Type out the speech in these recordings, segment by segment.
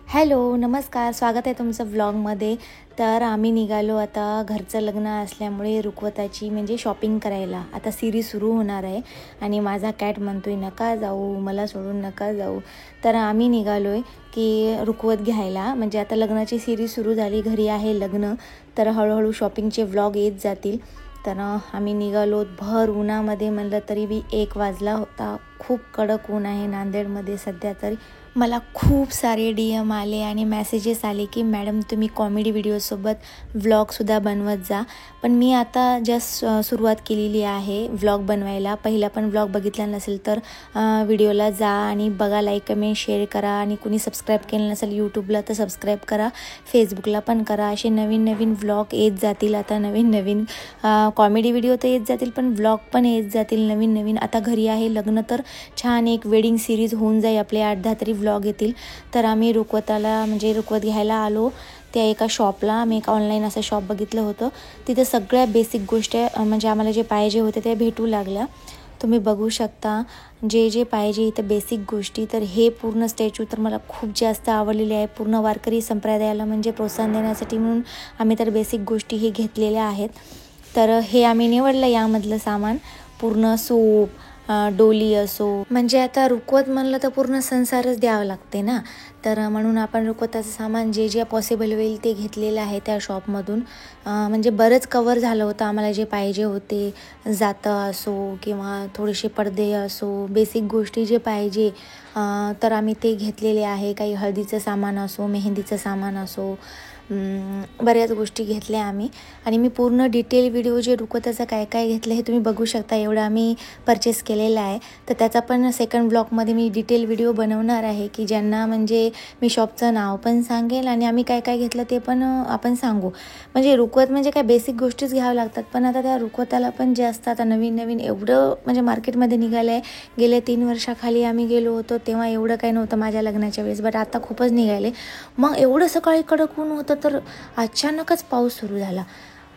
Hello, नमस्कार. स्वागत आहे तुमचं व्लॉगमध्ये. तर आम्ही निघालो आता घरचं लग्न असल्यामुळे रुखवताची म्हणजे शॉपिंग करायला. आता सीरीज सुरू होणार आहे आणि माझा कॅट म्हणतोय नका जाऊ, मला सोडून नका जाऊ. तर आम्ही निघालो आहे की रुखवत घ्यायला. म्हणजे आता लग्नाची सीरीज सुरू झाली, घरी आहे लग्न, तर हळूहळू शॉपिंगचे व्लॉग येत जातील. तर आम्ही निघालो भर उन्हामध्ये. म्हणलं तरी बी 1 वाजला होता. खूप कडक ऊन आहे नांदेडमध्ये सध्या. तरी मला खूप सारे DM आले आणि मेसेजेस आले की मॅडम तुम्ही कॉमेडी व्हिडिओसोबत व्लॉगसुद्धा बनवत जा. पण मी आता जस्ट सुरुवात केलेली आहे व्लॉग बनवायला. पहिला पण व्लॉग बघितला नसेल तर व्हिडिओला जा आणि बघा, लाईक कमेंट शेअर करा. आणि कुणी सबस्क्राईब केलं नसेल यूट्यूबला तर सबस्क्राईब करा, फेसबुकला पण करा. असे नवीन नवीन व्लॉग येत जातील. आता नवीन नवीन कॉमेडी व्हिडिओ तर येत जातील, पण व्लॉग पण येत जातील नवीन नवीन. आता घरी आहे लग्न, तर छान एक वेडिंग सिरीज होऊन जाईल आपले. 8-10 तरी व्लॉग येतील. तर आम्ही रुखवताला म्हणजे रुखवत घ्यायला आलो. त्या एका शॉपला आम्ही एक ऑनलाईन असं शॉप बघितलं होतं. तिथे सगळ्या बेसिक गोष्टी म्हणजे आम्हाला जे पाहिजे होते ते भेटू लागल्या. तुम्ही बघू शकता जे जे पाहिजे इथं बेसिक गोष्टी. तर हे पूर्ण स्टॅच्यू तर मला खूप जास्त आवडलेले आहे. पूर्ण वारकरी संप्रदायाला म्हणजे प्रोत्साहन देण्यासाठी म्हणून आम्ही तर बेसिक गोष्टी हे घेतलेल्या आहेत. तर हे आम्ही निवडलं यामधलं सामान. पूर्ण सूप, डोली असो, म्हणजे आता रुखवत म्हणलं तर पूर्ण संसारच द्यावं लागते ना. तर म्हणून आपण रुखवताचं सामान जे जे पॉसिबल होईल ते घेतलेलं आहे त्या शॉपमधून. म्हणजे बरंच कवर झालं होतं आम्हाला जे पाहिजे होते. जातं असो किंवा थोडेसे पडदे असो, बेसिक गोष्टी जे पाहिजे तर आम्ही ते घेतलेले आहे. काही हळदीचं सामान असो, मेहंदीचं सामान असो, बऱ्याच गोष्टी घेतल्या आम्ही. आणि मी पूर्ण डिटेल व्हिडिओ जे रुखवताचं काय काय घेतलं हे तुम्ही बघू शकता. एवढं आम्ही परचेस केलेला आहे. तर त्याचा पण सेकंड ब्लॉगमध्ये मी डिटेल व्हिडिओ बनवणार आहे की ज्यांना म्हणजे मी शॉपचं नाव पण सांगेल आणि आम्ही काय काय घेतलं ते पण आपण सांगू. म्हणजे रुखवत म्हणजे काय बेसिक गोष्टीच घ्याव्या लागतात, पण आता त्या रुखवताला पण जास्त आता नवीन नवीन एवढं म्हणजे मार्केटमध्ये निघालं आहे. गेल्या 3 वर्षाखाली आम्ही गेलो होतो तेव्हा एवढं काही नव्हतं माझ्या लग्नाच्या वेळेस, बट आता खूपच निघाले. मग एवढं सकाळी कडक ऊन होतं तर अचानकच पाऊस सुरू झाला.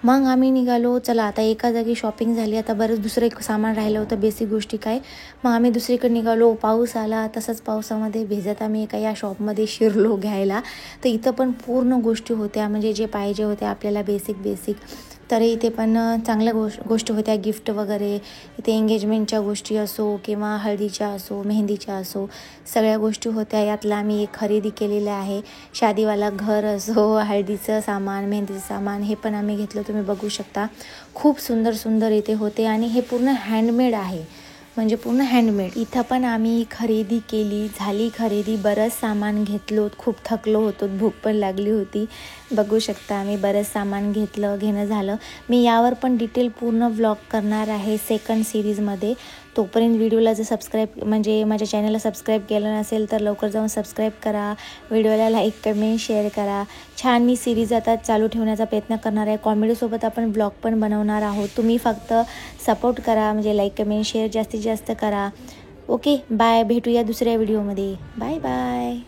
मग आम्ही निघालो, चला आता एका जागी शॉपिंग झाली, आता बरंच दुसरं एक सामान राहिलं होतं बेसिक गोष्टी काय. मग आम्ही दुसरीकडे निघालो. पाऊस आला, तसंच पावसामध्ये भिजत आम्ही एका या शॉपमध्ये शिरलो घ्यायला. तर इथं पण पूर्ण गोष्टी होत्या म्हणजे जे पाहिजे होत्या आपल्याला बेसिक. तर इथे पण चांगल्या गोष्टी होत्या, गिफ्ट वगैरे. इथे एंगेजमेंटच्या गोष्टी असो किंवा हळदीच्या असो, मेहंदीच्या असो, सगळ्या गोष्टी होत्या. यातला आम्ही एक खरेदी केलेलं आहे. शादीवाला घर असो, हळदीचं सामान, मेहंदीचं सामान, हे पण आम्ही घेतलं. तुम्ही बघू शकता खूप सुंदर सुंदर इथे होते आणि हे पूर्ण हँडमेड आहे, म्हणजे पूर्ण हँडमेड. इथं पण आम्ही खरेदी केली, झाली खरेदी. बरंच सामान घेतलो, खूप थकलो होतो, भूक पण लागली होती. बघू शकता आम्ही बरंच सामान घेणं झालं. मी यावर पण डिटेल पूर्ण व्लॉग करणार आहे सेकंड सिरीजमध्ये. तोपर्यंत व्हिडिओला जर सबस्क्राईब म्हणजे माझ्या चॅनलला सबस्क्राईब केलं नसेल तर लवकर जाऊन सबस्क्राईब करा, व्हिडिओला लाईक कमेंट शेअर करा. छान मी सिरीज आता चालू ठेवण्याचा प्रयत्न करणार आहे. कॉमेडीसोबत आपण ब्लॉग पण बनवणार आहोत. तुम्ही फक्त सपोर्ट करा, म्हणजे लाईक कमेंट शेअर जास्तीत जास्त करा. Okay, bye. भेटूया दुसऱ्या व्हिडिओमध्ये. Bye bye.